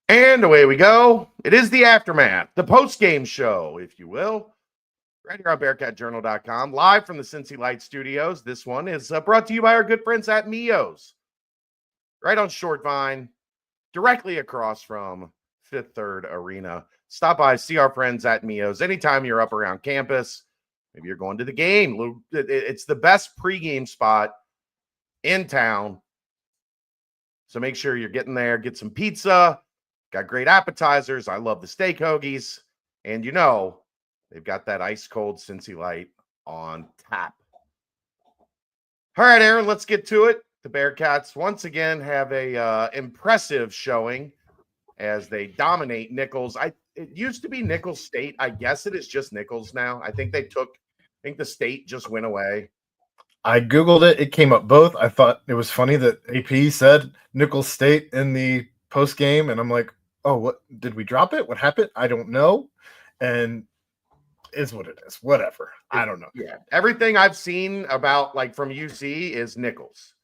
And away we go. It is the aftermath, the post-game show, if you will, right here on BearcatJournal.com, live from the Cincy Light Studios. This one is brought to you by our good friends at Mio's, right on Short Vine, directly across from Fifth Third Arena. Stop by, see our friends at Mio's anytime you're up around campus. Maybe you're going to the game. It's the best pregame spot in town. So make sure you're getting there, get some pizza. Got great appetizers. I love the steak hoagies. And you know, they've got that ice cold Cincy Light on tap. All right, Aaron, let's get to it. The Bearcats once again have a impressive showing as they dominate Nicholls. It used to be Nicholls State. I guess it is just Nicholls now. I think the state just went away. I Googled it. It came up both. I thought it was funny that AP said Nicholls State in the post game, and I'm like, oh, what did we drop it? What happened? I don't know. And is what it is. Whatever. I don't know. Yeah. Everything I've seen about from UC is Nicholls.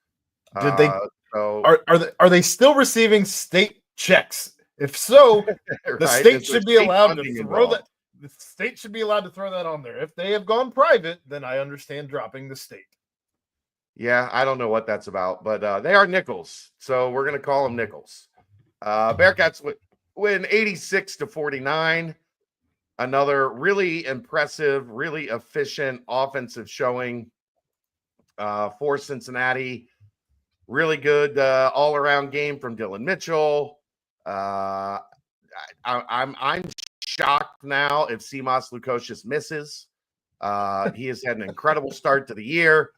Did they are they still receiving state checks? If so, the state should be allowed to throw that. The state should be allowed to throw that on there. If they have gone private, then I understand dropping the state. Yeah, I don't know what that's about, but they are Nicholls, so we're going to call them Nicholls. Bearcats win 86-49. Another really impressive, really efficient offensive showing for Cincinnati. Really good all-around game from Dylan Mitchell. I'm shocked now if Simas Lukosius misses. He has had an incredible start to the year.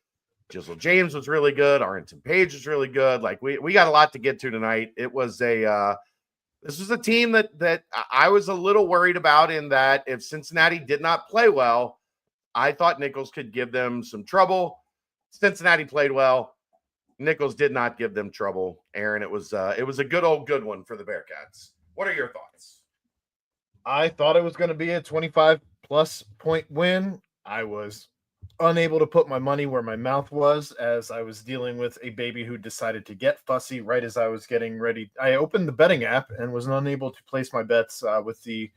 Jizzle James was really good. Arlington Page was really good. We got a lot to get to tonight. It was this was a team that I was a little worried about, in that if Cincinnati did not play well, I thought Nicholls could give them some trouble. Cincinnati played well. Nicholls did not give them trouble. Aaron, it was a good one for the Bearcats. What are your thoughts? I thought it was going to be a 25-plus point win. I was unable to put my money where my mouth was, as I was dealing with a baby who decided to get fussy right as I was getting ready. I opened the betting app and was unable to place my bets with the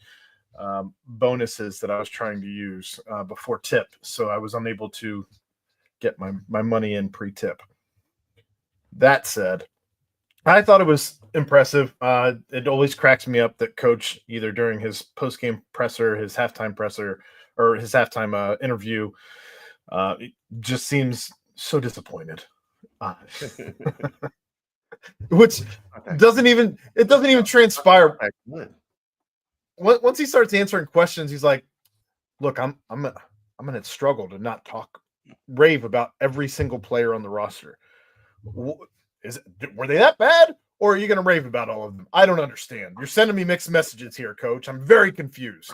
bonuses that I was trying to use before tip. So I was unable to get my money in pre-tip. That said, I thought it was impressive. It always cracks me up that Coach, either during his post-game presser, his halftime presser, or his halftime interview, just seems so disappointed. Which doesn't even transpire. Once he starts answering questions, he's like, "Look, I'm gonna struggle to not rave about every single player on the roster. Were they that bad, or are you going to rave about all of them? I don't understand. You're sending me mixed messages here, Coach. I'm very confused."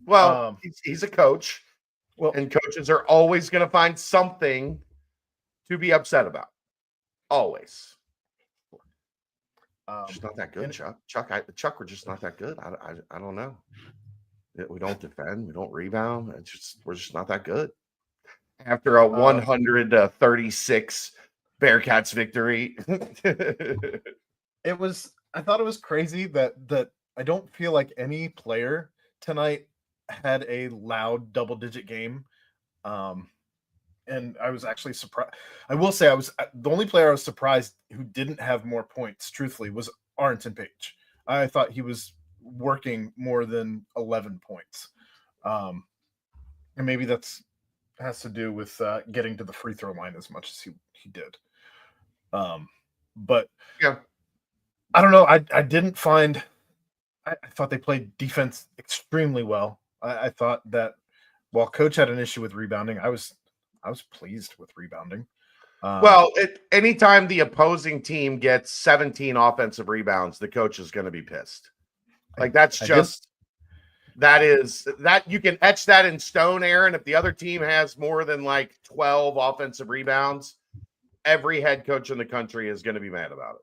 Well, he's a coach, and coaches are always going to find something to be upset about. Always. Just not that good, Chuck. Chuck, we're just not that good. I don't know. We don't defend. We don't rebound. We're just not that good. After a 136 Bearcats victory. I thought it was crazy that I don't feel like any player tonight had a loud double-digit game. And I was actually surprised. I will say the only player I was surprised who didn't have more points, truthfully, was Arlington Page. I thought he was working more than 11 points. And maybe has to do with getting to the free throw line as much as he did. But yeah, I don't know. I didn't find. I thought they played defense extremely well. I thought that while Coach had an issue with rebounding, I was pleased with rebounding. Well, anytime the opposing team gets 17 offensive rebounds, the coach is going to be pissed. That you can etch that in stone, Aaron. If the other team has more than 12 offensive rebounds, every head coach in the country is going to be mad about it.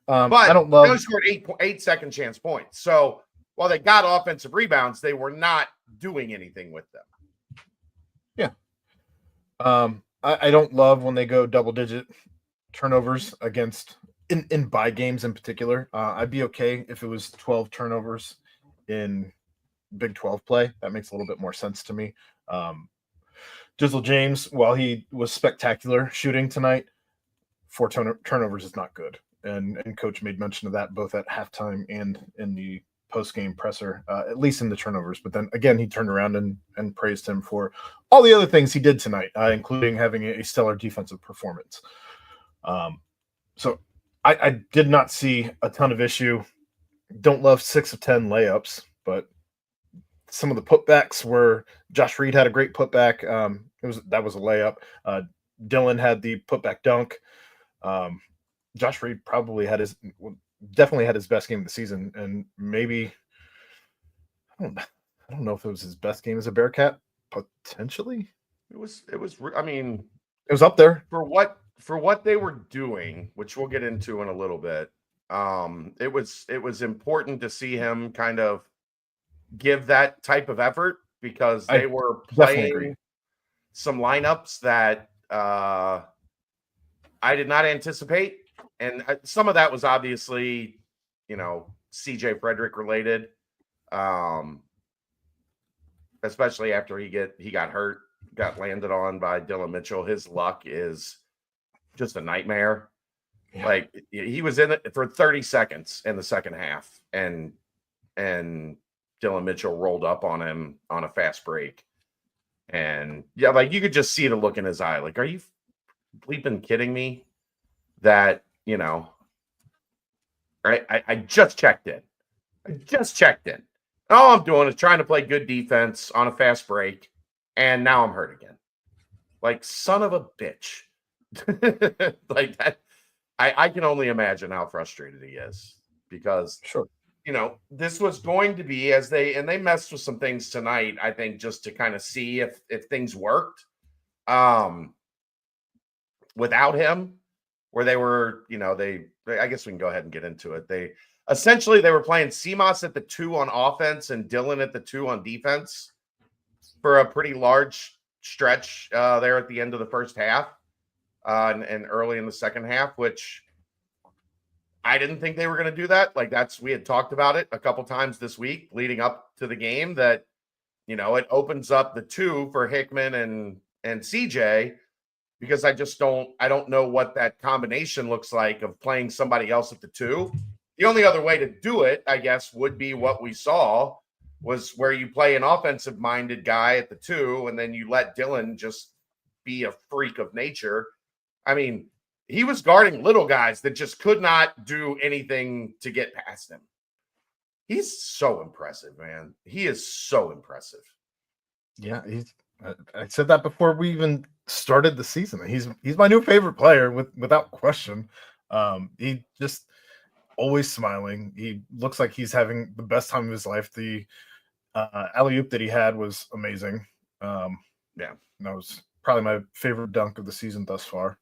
But I don't love. They only scored eight second chance points. So while they got offensive rebounds, they were not doing anything with them. Yeah. I don't love when they go double digit turnovers against in bye games in particular. I'd be okay if it was 12 turnovers in Big 12 play. That makes a little bit more sense to me. Jizzle James, while he was spectacular shooting tonight, 4 turnovers is not good. And coach made mention of that both at halftime and in the post-game presser, at least in the turnovers. But then again, he turned around and praised him for all the other things he did tonight, including having a stellar defensive performance. So I did not see a ton of issue. Don't love 6 of 10 layups, but some of the putbacks were Josh Reed had a great putback. That was a layup. Dylan had the putback dunk. Josh Reed definitely had his best game of the season, and maybe I don't know if it was his best game as a Bearcat. Potentially, it was. I mean, it was up there for what they were doing, which we'll get into in a little bit. It was important to see him kind of give that type of effort because they were playing some lineups that I did not anticipate. And some of that was obviously, CJ Frederick related, especially after he got hurt, got landed on by Dylan Mitchell. His luck is just a nightmare. Yeah. Like he was in it for 30 seconds in the second half, and Dylan Mitchell rolled up on him on a fast break. And yeah, like you could just see the look in his eye. Like, are you bleeping kidding me? That, right? I just checked in. All I'm doing is trying to play good defense on a fast break, and now I'm hurt again. Like, son of a bitch. Like that. I can only imagine how frustrated he is because, sure, this was going to be they messed with some things tonight, I think, just to kind of see if things worked without him, where they were, I guess we can go ahead and get into it. They were playing CMOS at the 2 on offense and Dylan at the 2 on defense for a pretty large stretch there at the end of the first half and early in the second half, which I didn't think they were going to do that. Like we had talked about it a couple times this week leading up to the game that, it opens up the 2 for Hickman and CJ, because I don't know what that combination looks like of playing somebody else at the 2. The only other way to do it, I guess, would be what we saw was where you play an offensive minded guy at the 2 and then you let Dylan just be a freak of nature. I mean, he was guarding little guys that just could not do anything to get past him. He's so impressive, man. He is so impressive. Yeah, I said that before we even started the season. He's my new favorite player without question. He just always smiling. He looks like he's having the best time of his life. The alley-oop that he had was amazing. Yeah, that was probably my favorite dunk of the season thus far.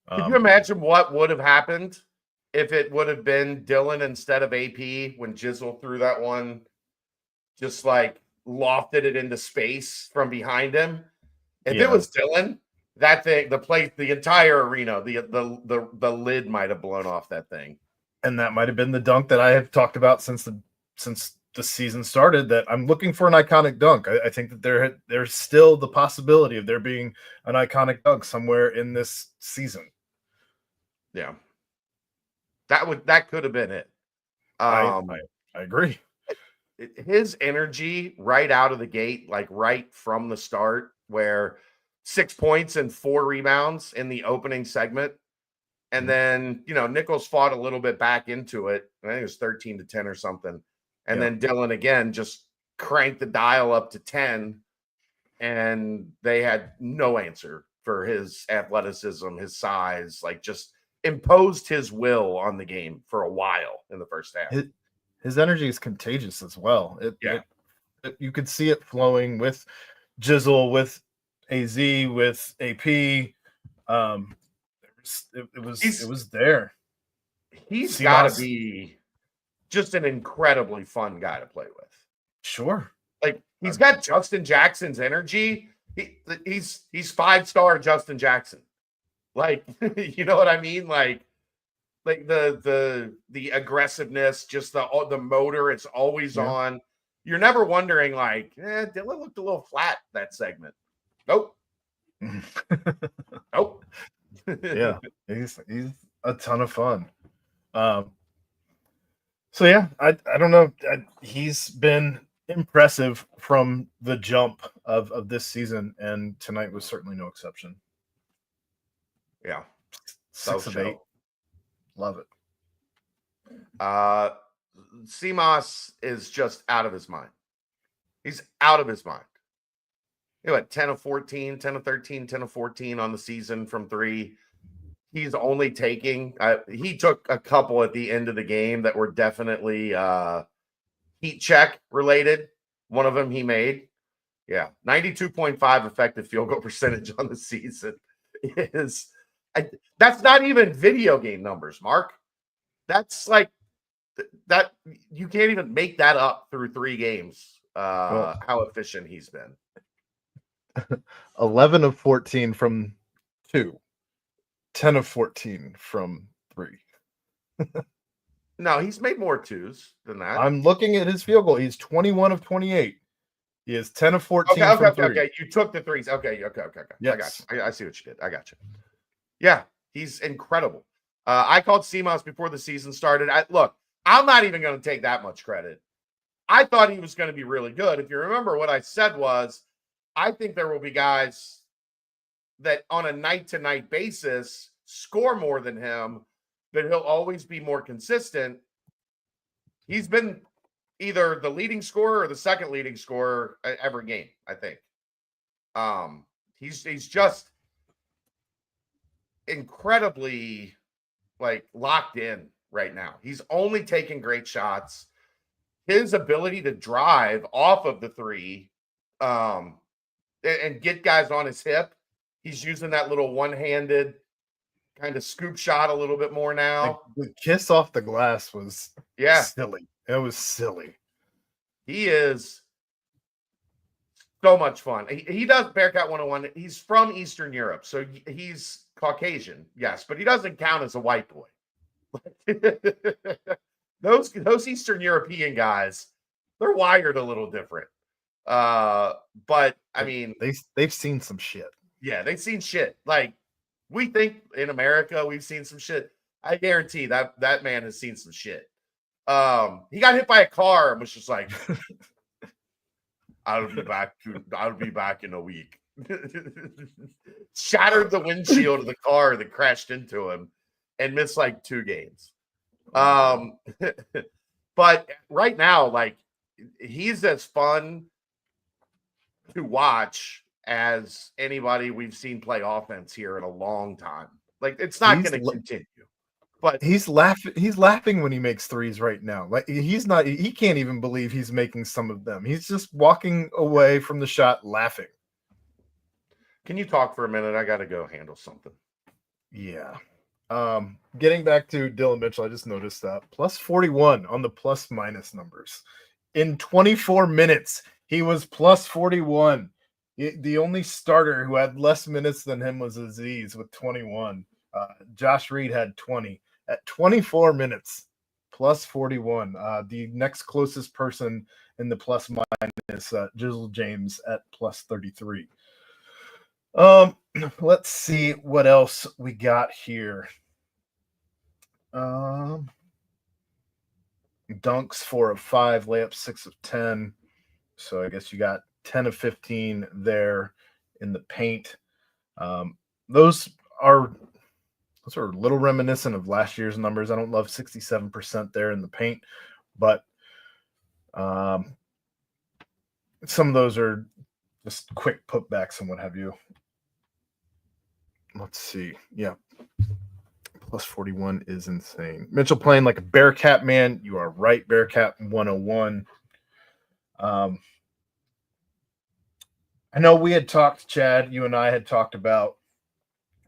Could you imagine what would have happened if it would have been Dylan instead of AP when Jizzle threw that one, just like lofted it into space from behind him? If it was Dylan, that thing, the entire arena, the lid might have blown off that thing. And that might have been the dunk that I have talked about since the season started, that I'm looking for an iconic dunk. I think that there's still the possibility of there being an iconic dunk somewhere in this season. Yeah. That could have been it. I agree. His energy right out of the gate, like right from the start, where 6 points and 4 rebounds in the opening segment. And then, Nicholls fought a little bit back into it. I think it was 13-10 or something. And then Dylan again just cranked the dial up to 10. And they had no answer for his athleticism, his size, like just imposed his will on the game for a while in the first half. His energy is contagious as well. You could see it flowing with Jizzle, with AZ, with AP. It was there. He's got to be just an incredibly fun guy to play with. Sure. Like he's got Justin Jackson's energy. He's 5-star Justin Jackson. Like, you know what I mean? Like Like the aggressiveness, just the motor, it's always on. You're never wondering like, Dylan looked a little flat that segment. Nope. Nope. Yeah, he's a ton of fun. So yeah, I don't know. He's been impressive from the jump of this season, and tonight was certainly no exception. Yeah, 6 of 8. Love it. CMOS is just out of his mind. He's out of his mind. You know what, 10 of 14, 10 of 13, 10 of 14 on the season from 3. He's only taking he took a couple at the end of the game that were definitely heat check related. One of them he made. Yeah, 92.5 effective field goal percentage on the season is that's not even video game numbers, Mark. That's like that you can't even make that up through 3 games. How efficient he's been. 11 of 14 from 2. 10 of 14 from 3. No, he's made more 2s than that. I'm looking at his field goal. He's 21 of 28. He is 10 of 14 from 3. Okay. You took the 3s. Okay. Yes. I see what you did. I got you. Yeah, he's incredible. I called CMOS before the season started. Look, I'm not even going to take that much credit. I thought he was going to be really good. If you remember what I said was, I think there will be guys that on a night-to-night basis score more than him, but he'll always be more consistent. He's been either the leading scorer or the second leading scorer every game, I think. He's just incredibly like locked in right now. He's only taking great shots. His ability to drive off of the 3 and get guys on his hip. He's using that little one-handed kind of scoop shot a little bit more now. The kiss off the glass was silly. It was silly. He is so much fun. He does Bearcat 101. He's from Eastern Europe, so he's Caucasian, yes, but he doesn't count as a white boy. Those Eastern European guys, they're wired a little different. But I mean, they've seen some shit. Yeah, they've seen shit. Like we think in America we've seen some shit. I guarantee that man has seen some shit. He got hit by a car and was just like, I'll be back in a week. Shattered the windshield of the car that crashed into him and missed like 2 games. But right now, like he's as fun to watch as anybody we've seen play offense here in a long time. Like it's not going to continue. But he's laughing when he makes 3s right now. Like he can't even believe he's making some of them. He's just walking away from the shot laughing. Can you talk for a minute? I got to go handle something. Yeah. Getting back to Dylan Mitchell, I just noticed that plus 41 on the plus minus numbers. In 24 minutes, he was plus 41. The only starter who had less minutes than him was Aziz with 21. Josh Reed had 20. At 24 minutes, plus 41. The next closest person in the plus minus, Jizzle James at plus 33. Let's see what else we got here. Dunks 4 of 5, layups 6 of 10. So I guess you got 10 of 15 there in the paint. Those are a little reminiscent of last year's numbers. I don't love 67% there in the paint, but some of those are just quick putbacks and what have you. Let's see. Yeah. Plus 41 is insane. Mitchell playing like a Bearcat man. You are right. Bearcat 101. I know we had talked, Chad, you and I had talked about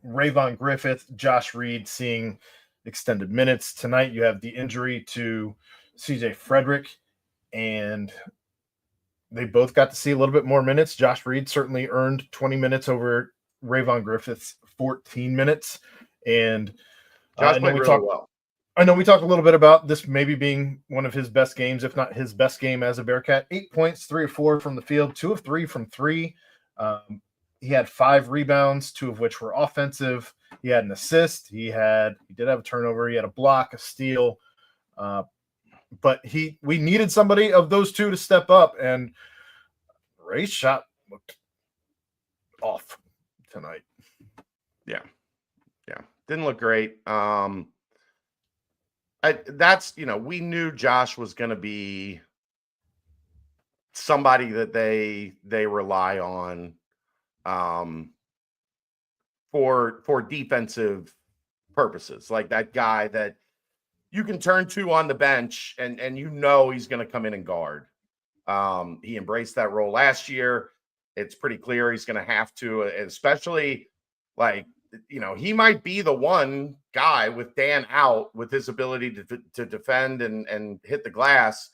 Rayvon Griffith, Josh Reed seeing extended minutes. Tonight you have the injury to CJ Frederick, and they both got to see a little bit more minutes. Josh Reed certainly earned 20 minutes over Rayvon Griffith's 14 minutes. And Josh played really well. I know we talked a little bit about this maybe being one of his best games, if not his best game as a Bearcat. 8 points, 3 of 4 from the field, 2 of 3 from 3. He had 5 rebounds, 2 of which were offensive. He had an assist. He did have a turnover. He had a block, a steal. But we needed somebody of those two to step up, and Ray's shot looked off tonight. Yeah. Didn't look great. We knew Josh was going to be somebody that they rely on for defensive purposes, like that guy that you can turn to on the bench and he's going to come in and guard. He embraced that role last year. It's pretty clear he's going to have to, especially he might be the one guy with Dan out, with his ability to defend and hit the glass.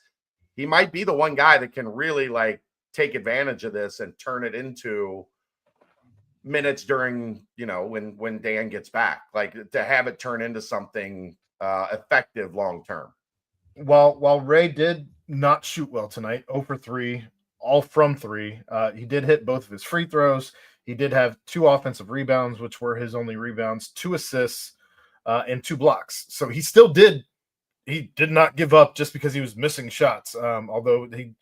He might be the one guy that can really take advantage of this and turn it into minutes during, when Dan gets back, to have it turn into something effective long term. While Ray did not shoot well tonight, 0 for 3, all from 3, he did hit both of his free throws. He did have 2 offensive rebounds, which were his only rebounds, 2 assists, and 2 blocks. So he did not give up just because he was missing shots, although he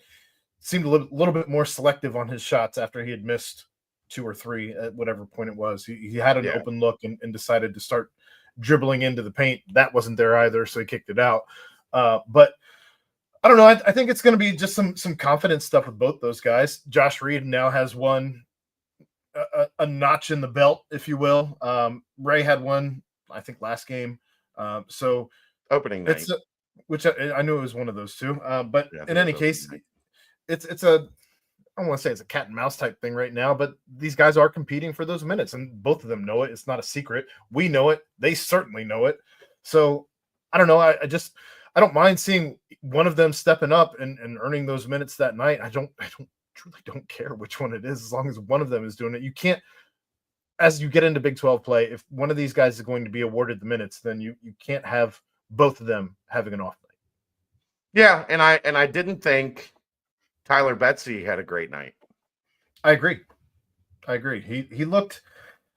seemed a little bit more selective on his shots after he had missed 2 or 3 at whatever point it was. He had an open look and decided to start dribbling into the paint. That wasn't there either, so he kicked it out. But I don't know. I think it's going to be just some confidence stuff with both those guys. Josh Reed now has a notch in the belt, if you will. Ray had one, I think, last game. So opening night, which I knew it was one of those two. But in any case, it's a, I don't want to say it's a cat and mouse type thing right now, but these guys are competing for those minutes, and both of them know it. It's not a secret. We know it. They certainly know it. So I don't know. I don't mind seeing one of them stepping up and earning those minutes that night. I truly don't care which one it is, as long as one of them is doing it. You can't, as you get into Big 12 play, if one of these guys is going to be awarded the minutes, then you can't have both of them having an off night. Yeah, and I didn't think Tyler Betsy had a great night. I agree. He looked,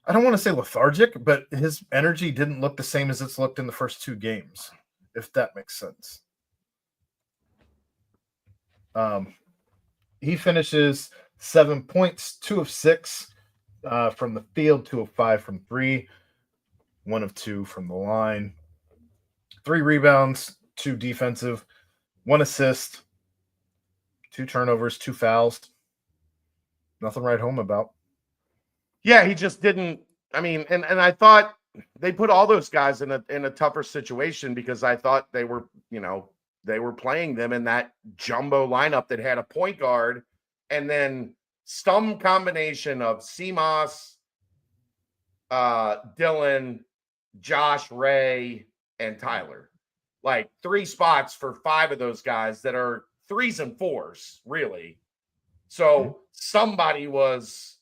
I don't want to say lethargic, but his energy didn't look the same as it's looked in the first 2 games, if that makes sense. He finishes 7 points, 2 of 6 from the field, 2 of 5 from 3, 1 of 2 from the line, 3 rebounds, 2 defensive, 1 assist, 2 turnovers, 2 fouls. Nothing to write home about. Yeah, he just didn't. I mean, and I thought they put all those guys in a tougher situation, because I thought they were playing them in that jumbo lineup that had a point guard and then some combination of Seamoss, Dylan, Josh, Ray, and Tyler. 3 spots for 5 of those guys that are 3s and 4s, really. So somebody was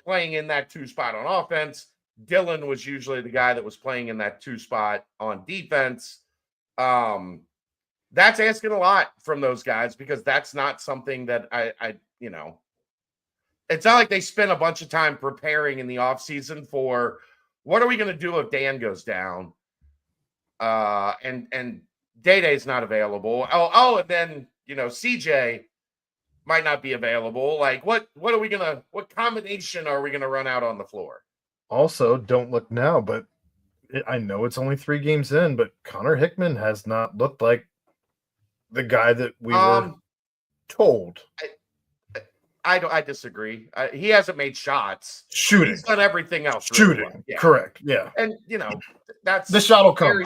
playing in that 2 spot on offense. Dylan was usually the guy that was playing in that 2 spot on defense. That's asking a lot from those guys, because that's not something that I it's not like they spent a bunch of time preparing in the offseason for what are we going to do if Dan goes down? And Day-Day's not available. And then, CJ might not be available. What combination are we going to run out on the floor? Also, don't look now, but I know it's only 3 games in, but Connor Hickman has not looked like the guy that we were told. I disagree. He hasn't made shots. Shooting. He's done everything else. Shooting. Really well. Yeah. Correct. Yeah. And, that's the shot will come.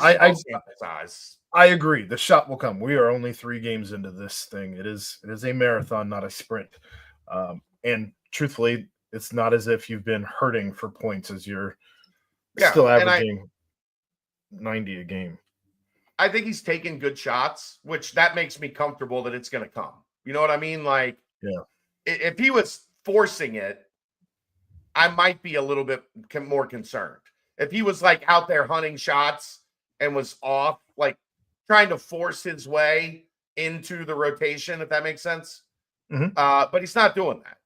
I agree. The shot will come. We are only 3 games into this thing. It is a marathon, not a sprint. And truthfully, it's not as if you've been hurting for points as you're still averaging 90 a game. I think he's taking good shots, which that makes me comfortable that it's going to come. You know what I mean? If he was forcing it, I might be a little bit more concerned. If he was out there hunting shots and was off, like trying to force his way into the rotation, if that makes sense. But he's not doing that.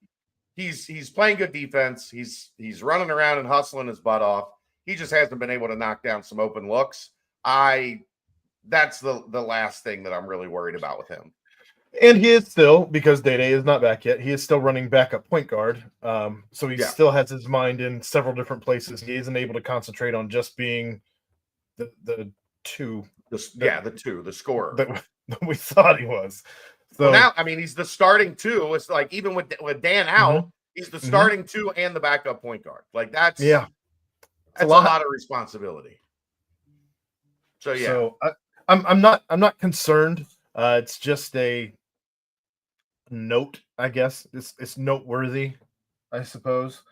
He's playing good defense. He's running around and hustling his butt off. He just hasn't been able to knock down some open looks. That's the last thing that I'm really worried about with him. And he is still, because Day-Day is not back yet, he is still running backup point guard. So he still has his mind in several different places. He isn't able to concentrate on just being the two. The scorer that we thought he was. So now, I mean, he's the starting two. It's like even with Dan out, he's the starting two and the backup point guard. Like that's a lot of responsibility. So yeah. So I'm not concerned. It's just a note, I guess. It's noteworthy, I suppose.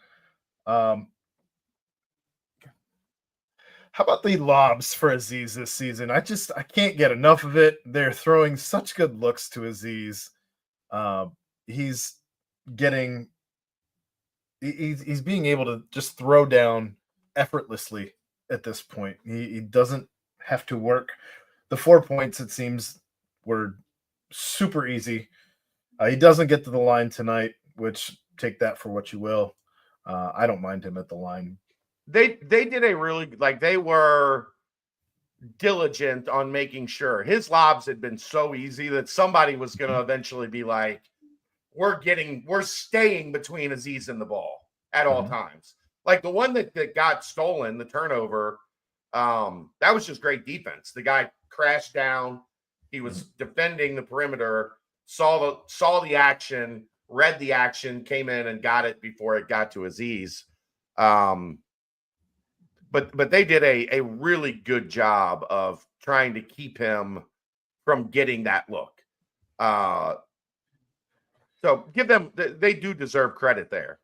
How about the lobs for Aziz this season? I can't get enough of it. They're throwing such good looks to Aziz. He's being able to just throw down effortlessly at this point. He doesn't have to work. The 4 points, it seems, were super easy. He doesn't get to the line tonight, which take that for what you will. I don't mind him at the line. They did a really, like, they were diligent on making sure his lobs had been so easy that somebody was going to eventually be like, we're staying between Aziz and the ball at all times. Like the one that got stolen, the turnover, that was just great defense. The guy crashed down. He was defending the perimeter, saw the action, read the action, came in and got it before it got to Aziz. But they did a really good job of trying to keep him from getting that look. So give them, they do deserve credit there.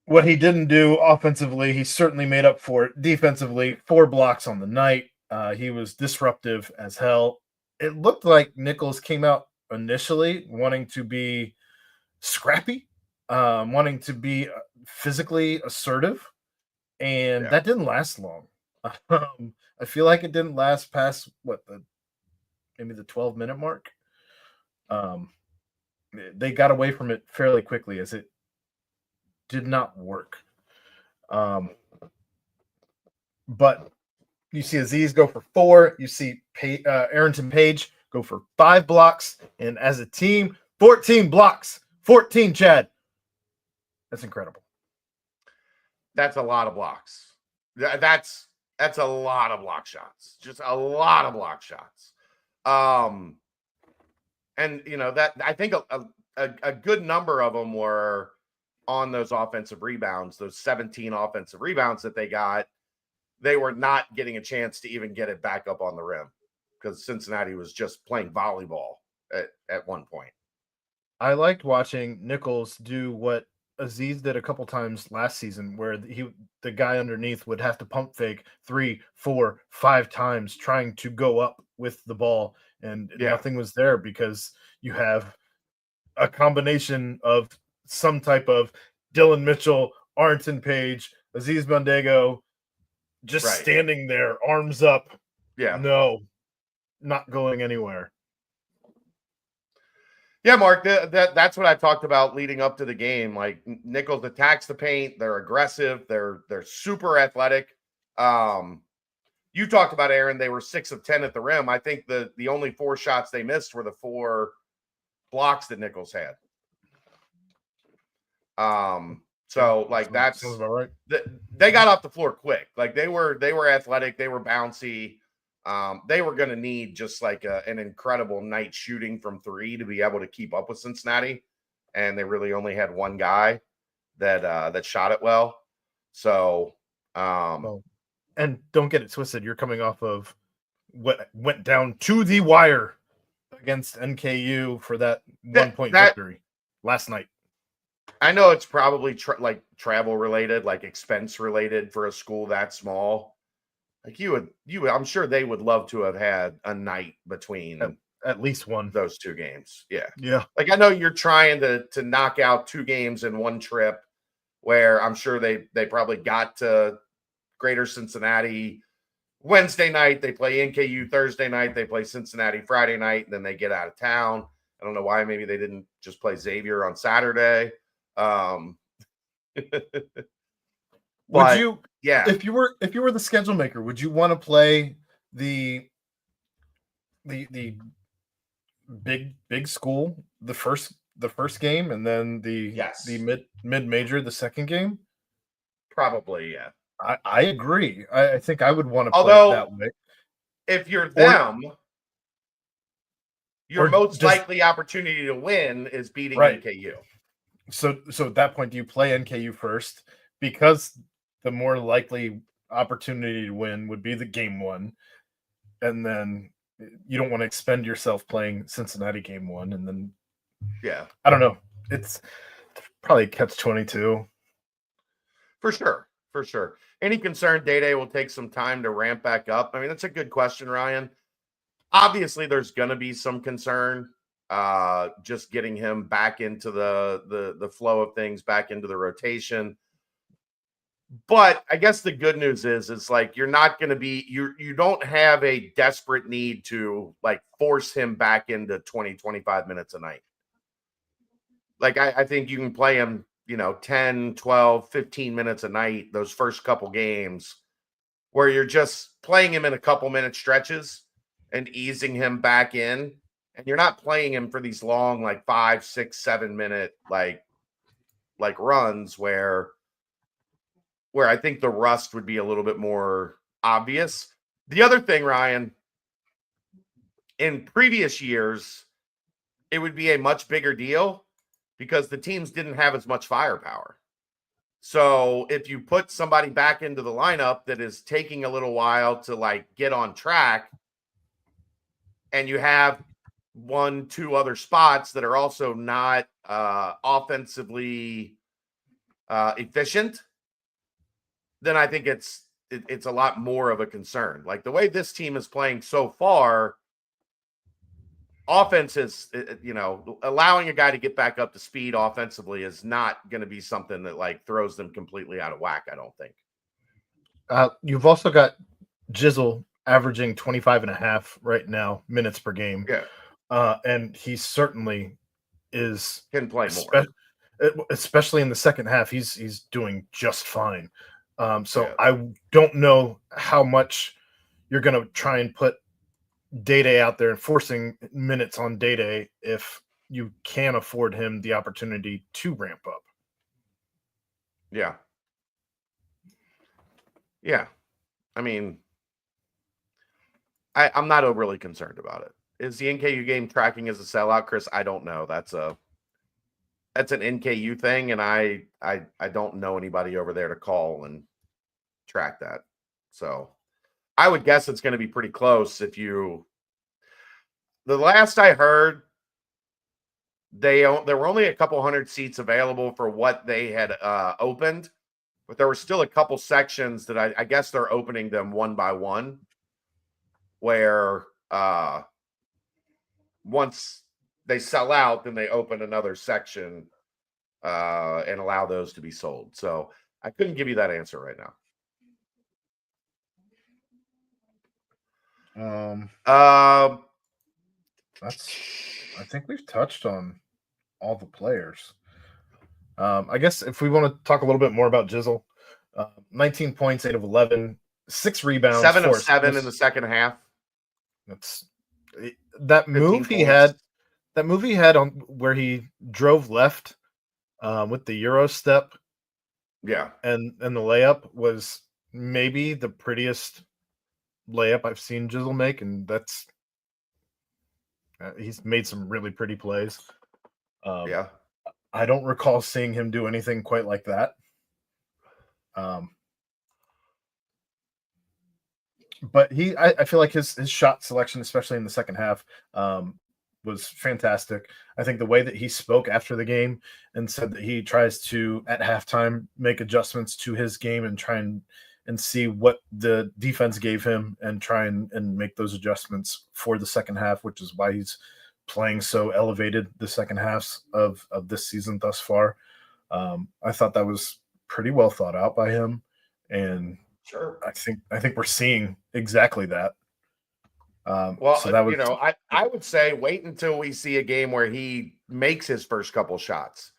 What he didn't do offensively, he certainly made up for it defensively. 4 blocks on the night. He was disruptive as hell. It looked like Nicholls came out initially wanting to be scrappy, wanting to be physically assertive, and that didn't last long. I feel like it didn't last past maybe the 12-minute mark. They got away from it fairly quickly as it did not work. But you see Aziz go for 4. You see Arrington Page go for 5 blocks. And as a team, 14 blocks. 14, Chad. That's incredible. That's a lot of blocks. That's a lot of block shots. Just a lot of block shots. And you know that I think a good number of them were on those offensive rebounds, those 17 offensive rebounds that they got. They were not getting a chance to even get it back up on the rim because Cincinnati was just playing volleyball at one point. I liked watching Nicholls do what Aziz did a couple times last season, where the guy underneath would have to pump fake 3, 4, 5 times trying to go up with the ball, and nothing was there because you have a combination of some type of Dylan Mitchell, Arrington Page, Aziz Bandego, just standing there, arms up. Yeah. No, not going anywhere. Yeah, Mark, that's what I talked about leading up to the game. Like Nicholls attacks the paint. They're aggressive. They're super athletic. You talked about, Aaron, they were 6 of 10 at the rim. I think the only 4 shots they missed were the 4 blocks that Nicholls had. So like that's about right. They got off the floor quick. Like they were athletic. They were bouncy. They were going to need just like an incredible night shooting from 3 to be able to keep up with Cincinnati. And they really only had one guy that shot it well. So, and don't get it twisted. You're coming off of what went down to the wire against NKU for that 1-point victory last night. I know it's probably travel related, like expense related for a school that small. Like I'm sure they would love to have had a night between at least one those 2 games. Yeah. Yeah. Like I know you're trying to knock out 2 games in one trip, where I'm sure they probably got to Greater Cincinnati Wednesday night, they play NKU. Thursday night, they play Cincinnati. Friday night, and then they get out of town. I don't know why. Maybe they didn't just play Xavier on Saturday. Would But you, yeah, if you were the schedule maker, would you want to play the big school the first game, and then the yes, mid major the second game? probably, yeah. I agree. I think I would want to play it Although, that way. if you're Or them, your or most just likely opportunity to win is beating right. NKU. So at that point, do you play NKU first, because the more likely opportunity to win would be the game one, and then you don't want to expend yourself playing Cincinnati game one, and then Yeah, I don't know. It's probably catch-22. for sure. For sure. Any concern Day will take some time to ramp back up? I mean, that's a good question, Ryan. Obviously, there's going to be some concern just getting him back into the flow of things, back into the rotation. But I guess the good news is like you're not going to be you don't have a desperate need to like force him back into 20-25 minutes a night. Like I think you can play him, 10, 12, 15 minutes a night those first couple games where you're just playing him in a couple minute stretches and easing him back in. And you're not playing him for these long, like 5, 6, 7 minute like runs where I think the rust would be a little bit more obvious. The other thing, Ryan, in previous years, it would be a much bigger deal because the teams didn't have as much firepower. So if you put somebody back into the lineup that is taking a little while to like get on track, and you have 1, 2 other spots that are also not offensively efficient, then I think it's a lot more of a concern. Like the way this team is playing so far, offense is, allowing a guy to get back up to speed offensively is not going to be something that like throws them completely out of whack, I don't think. You've also got Jizzle averaging 25.5 right now minutes per game. Yeah. And he certainly is Can play more. Especially in the second half. He's doing just fine. So Yeah. I don't know how much you're going to try and put Day out there and forcing minutes on Day if you can afford him the opportunity to ramp up. Yeah. Yeah. I mean, I'm not overly concerned about it. Is the NKU game tracking as a sellout, Chris? I don't know. That's an NKU thing, and I don't know anybody over there to call and track that. So I would guess it's going to be pretty close. The last I heard, there were only a couple hundred seats available for what they had opened, but there were still a couple sections that I guess they're opening them one by one, where once they sell out, then they open another section and allow those to be sold. So I couldn't give you that answer right now. I think we've touched on all the players. I guess if we want to talk a little bit more about Jizzle, 19 points, 8 of 11, 6 rebounds, 7 of 4 7 in the second half. That's that move he had. That move he had on where he drove left with the Euro step. Yeah. And the layup was maybe the prettiest layup I've seen Jizzle make, and that's he's made some really pretty plays. Yeah. I don't recall seeing him do anything quite like that. But I feel like his shot selection, especially in the second half, was fantastic. I think the way that he spoke after the game and said that he tries to, at halftime, make adjustments to his game and try and see what the defense gave him and try and make those adjustments for the second half, which is why he's playing so elevated the second halves of this season thus far. I thought that was pretty well thought out by him. And Sure. I think we're seeing exactly that. Well, So that was I would say wait until we see a game where he makes his first couple shots,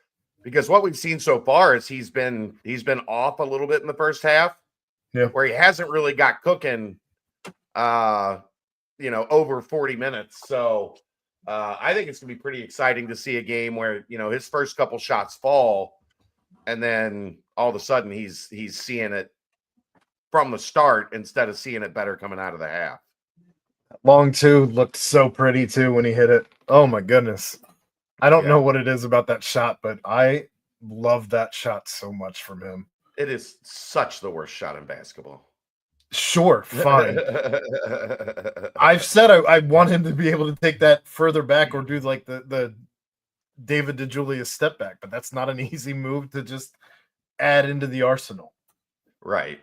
because what we've seen so far is he's been off a little bit in the first half, Yeah. where he hasn't really got cooking, over 40 minutes. So I think it's gonna be pretty exciting to see a game where his first couple shots fall, and then all of a sudden he's seeing it from the start instead of seeing it better coming out of the half. long two looked so pretty too when he hit it. Oh my goodness. I don't know Yeah. what it is about that shot, but I love that shot so much from him. It is such the worst shot in basketball. Sure, fine. I've said I want him to be able to take that further back or do like the David DeJulius step back, but that's not an easy move to just add into the arsenal. Right.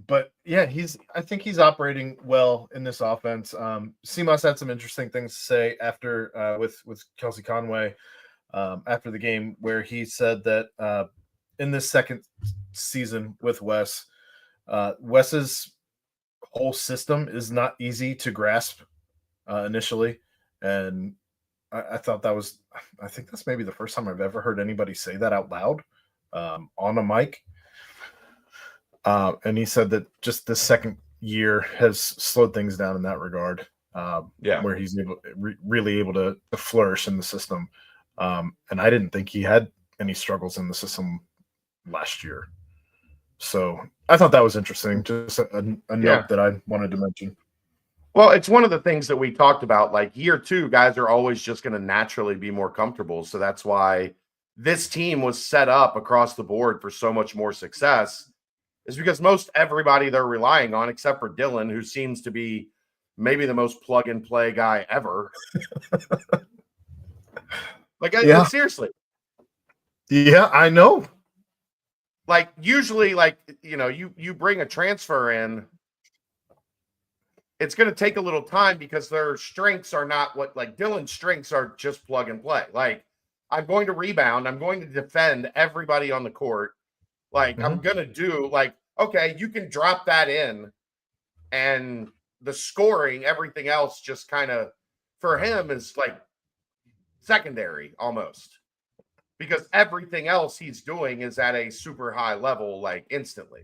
But yeah, I think he's operating well in this offense. CMOS had some interesting things to say after with Kelsey Conway after the game, where he said that in this second season with Wes's whole system is not easy to grasp initially, and I thought I think that's maybe the first time I've ever heard anybody say that out loud on a mic. And he said that just the second year has slowed things down in that regard. Where he's really able to flourish in the system. And I didn't think he had any struggles in the system last year. So I thought that was interesting. Just a note that I wanted to mention. Well, it's one of the things that we talked about. Like year two, guys are always just going to naturally be more comfortable. So that's why this team was set up across the board for so much more success, is because most everybody they're relying on, except for Dylan, who seems to be maybe the most plug and play guy ever. Seriously. Yeah, I know. Like usually, you bring a transfer in, it's going to take a little time because their strengths are not Dylan's strengths are just plug and play. Like, I'm going to rebound. I'm going to defend everybody on the court. I'm going to do okay, you can drop that in, and the scoring, everything else just kind of for him is secondary almost, because everything else he's doing is at a super high level, instantly.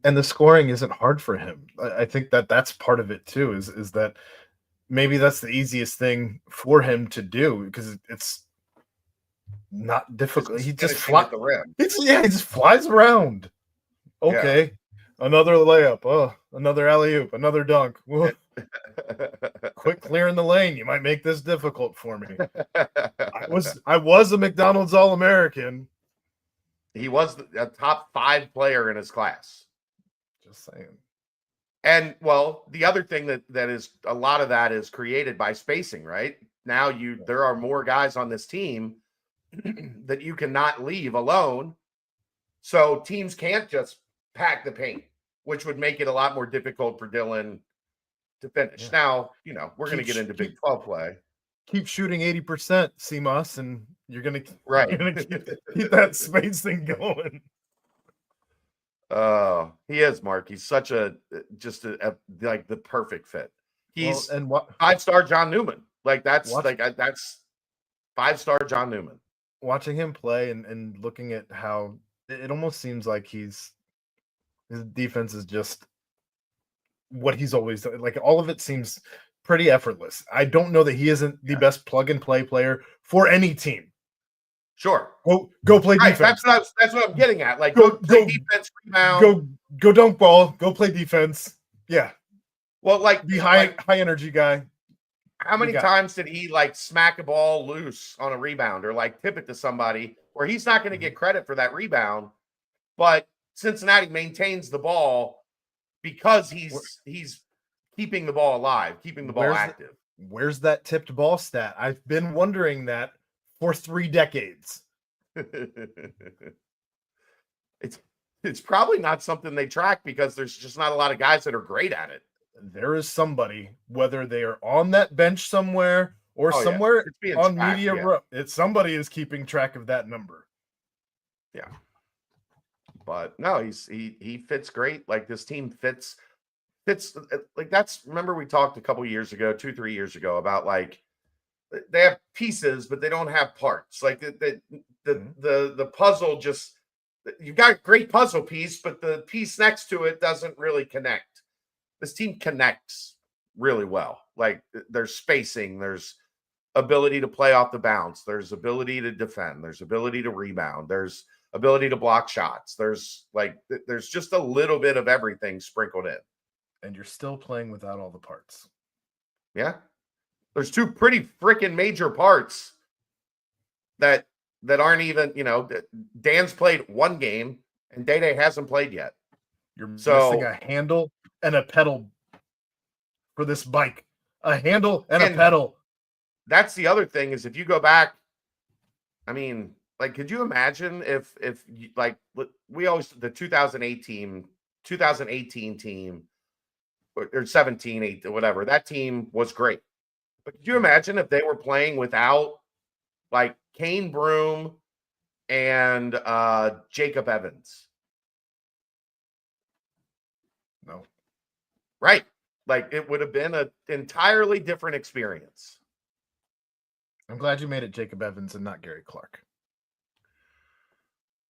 And the scoring isn't hard for him. I think that's part of it too, is that maybe that's the easiest thing for him to do, because it's not difficult. He just flies the rim. He just flies around. Okay. Yeah. Another layup. Oh, another alley-oop, another dunk. Quit clearing the lane. You might make this difficult for me. I was a McDonald's All-American. He was a top 5 player in his class. Just saying. And well, the other thing that is a lot of that is created by spacing, right? Now there are more guys on this team that you cannot leave alone. So teams can't just pack the paint, which would make it a lot more difficult for Dylan to finish. Yeah. Now, we're going to get into Big 12 play. Keep shooting 80%, CMOS, and you're going to keep that spacing going. He is, Mark. He's such the perfect fit. He's 5-star John Newman. That's 5-star John Newman. Watching him play and looking at how it almost seems like his defense is just what he's always done. All of it seems pretty effortless. I don't know that he isn't the best plug and play player for any team. Sure. Go play defense. That's what I'm getting at. Go play defense, rebound. Go dunk ball. Go play defense. Yeah. Well, be high energy guy. How many times did he smack a ball loose on a rebound or tip it to somebody where he's not going to get credit for that rebound, but Cincinnati maintains the ball because he's keeping the ball alive, keeping the ball active. Where's that tipped ball stat? I've been wondering that for 3 decades. It's probably not something they track because there's just not a lot of guys that are great at it. There is somebody, whether they are on that bench somewhere or somewhere on media, somebody is keeping track of that number. Yeah. But no, he fits great. Like this team fits like remember we talked a couple years ago, 2-3 years ago about like they have pieces, but they don't have parts. Like the puzzle just you've got a great puzzle piece, but the piece next to it doesn't really connect. This team connects really well. Like there's spacing, there's ability to play off the bounce, there's ability to defend, there's ability to rebound, there's ability to block shots. There's just a little bit of everything sprinkled in. And you're still playing without all the parts. Yeah. There's two pretty freaking major parts that aren't even, Dan's played one game and Day hasn't played yet. You're missing a handle and a pedal for this bike. A handle and a pedal. That's the other thing is if you go back, I mean, like, could you imagine if like we always the 2018 team or 17, 8, whatever, that team was great. But could you imagine if they were playing without like Kane Broom and Jacob Evans? No. Right. Like it would have been an entirely different experience. I'm glad you made it Jacob Evans and not Gary Clark.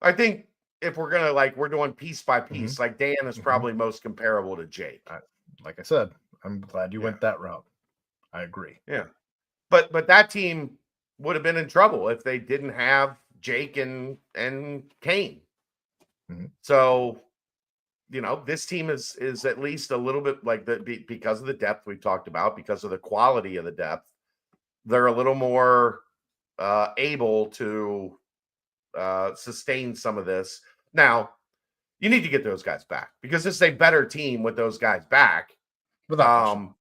I think if we're going to we're doing piece by piece, like Dan is probably most comparable to Jake. Like I said, I'm glad you went that route. I agree. Yeah. But that team would have been in trouble if they didn't have Jake and Kane. So, this team is at least a little bit like because of the depth we've talked about, because of the quality of the depth, they're a little more able to sustain some of this. Now, you need to get those guys back because this is a better team with those guys back. But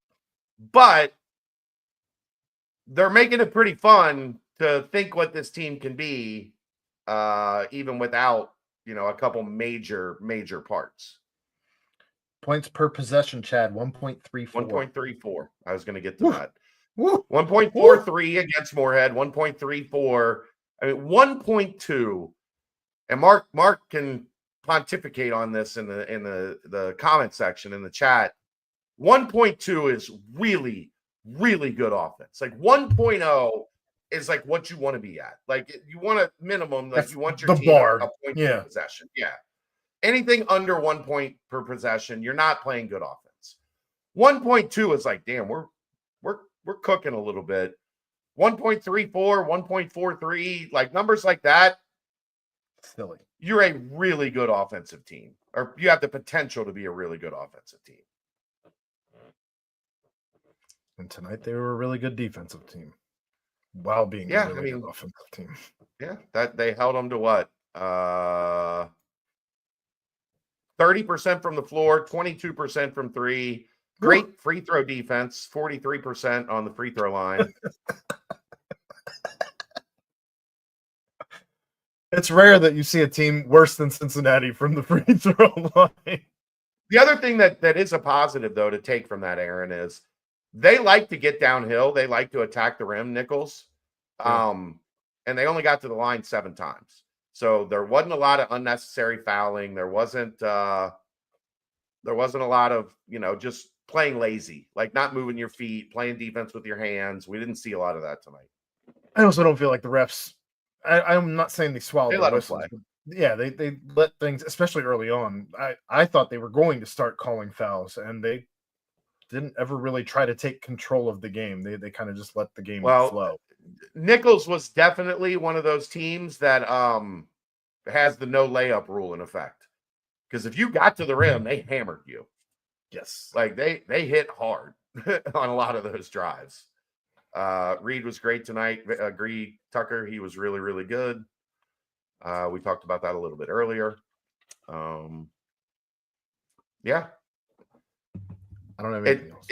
they're making it pretty fun to think what this team can be, even without, a couple major parts. Points per possession, Chad, 1.34. 1.34. I was going to get to that. 1.43 against Moorhead, 1.34. I mean, 1.2. And Mark can pontificate on this in the comment section in the chat. 1.2 is really, really good offense. Like 1.0 is like what you want to be at. Like you want a minimum, like you want your team bar. a point per possession. Yeah. Anything under 1 point per possession, you're not playing good offense. 1.2 is like, damn, we're cooking a little bit. 1.34, 1.43, like numbers like that. Silly. You're a really good offensive team, or you have the potential to be a really good offensive team. And tonight they were a really good defensive team while being a really good offensive team. Yeah, that they held them to what? 30% from the floor, 22% from three. Great free throw defense, 43% on the free throw line. It's rare that you see a team worse than Cincinnati from the free throw line. The other thing that is a positive, though, to take from that, Aaron, is they like to get downhill. They like to attack the rim, Nicholls. And they only got to the line 7 times. So there wasn't a lot of unnecessary fouling. There wasn't a lot of, just playing lazy, like not moving your feet, playing defense with your hands. We didn't see a lot of that tonight. I also don't feel like the refs, I'm not saying they swallowed the whistles. Yeah, they let things, especially early on. I thought they were going to start calling fouls, and they didn't ever really try to take control of the game. They kind of just let the game flow. Nicholls was definitely one of those teams that has the no layup rule in effect. Because if you got to the rim, they hammered you. Yes. Like they hit hard on a lot of those drives. Reed was great tonight. Agree, Tucker, he was really, really good. We talked about that a little bit earlier. Yeah. I don't have anything else.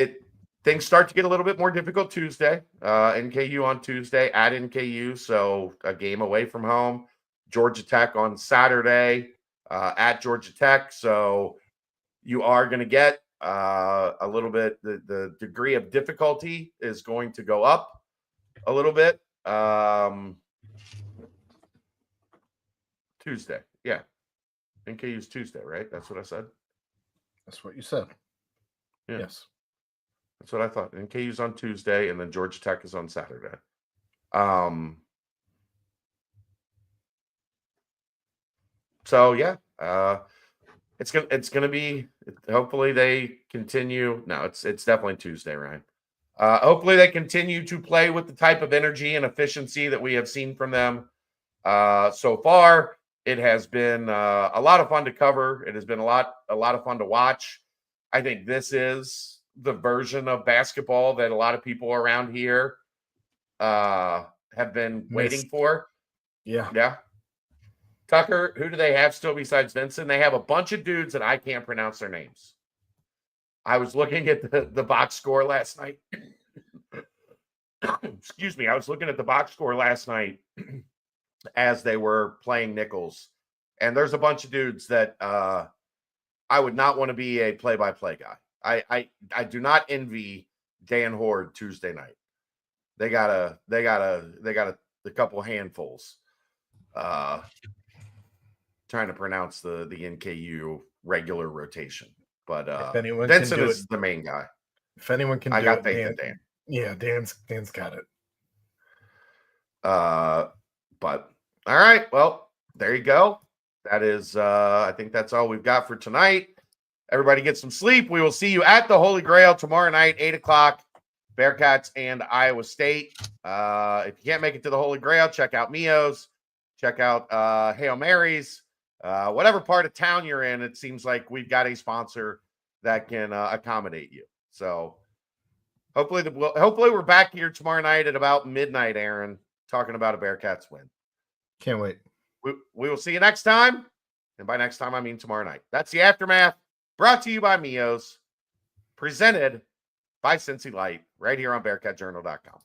Things start to get a little bit more difficult Tuesday. NKU on Tuesday at NKU, so a game away from home. Georgia Tech on Saturday at Georgia Tech. So you are going to get a little bit, the degree of difficulty is going to go up a little bit. Tuesday. Yeah. NKU's Tuesday, right? That's what I said. That's what you said. Yeah. Yes. That's what I thought. NKU's on Tuesday, and then Georgia Tech is on Saturday. So yeah, it's gonna be. Hopefully they continue. No, it's definitely Tuesday, Ryan. Hopefully they continue to play with the type of energy and efficiency that we have seen from them so far. It has been a lot of fun to cover. It has been a lot of fun to watch. I think this is the version of basketball that a lot of people around here have been waiting for. Yeah. Tucker, who do they have still besides Vincent? They have a bunch of dudes that I can't pronounce their names. I was looking at the box score last night. Excuse me. I was looking at the box score last night as they were playing Nicholls. And there's a bunch of dudes that I would not want to be a play-by-play guy. I do not envy Dan Horde Tuesday night. They got a couple handfuls. Trying to pronounce the NKU regular rotation. But Vincent is the main guy. If anyone can I got faith in Dan. Yeah, Dan's got it. But all right, well, there you go. That is I think that's all we've got for tonight. Everybody get some sleep. We will see you at the Holy Grail tomorrow night, 8:00. Bearcats and Iowa State. If you can't make it to the Holy Grail, check out Mio's. Check out Hail Marys. Whatever part of town you're in, it seems like we've got a sponsor that can accommodate you. So hopefully we're back here tomorrow night at about midnight, Aaron, talking about a Bearcats win. Can't wait. We will see you next time. And by next time, I mean tomorrow night. That's the Aftermath, brought to you by Mio's, presented by Cincy Light, right here on BearcatJournal.com.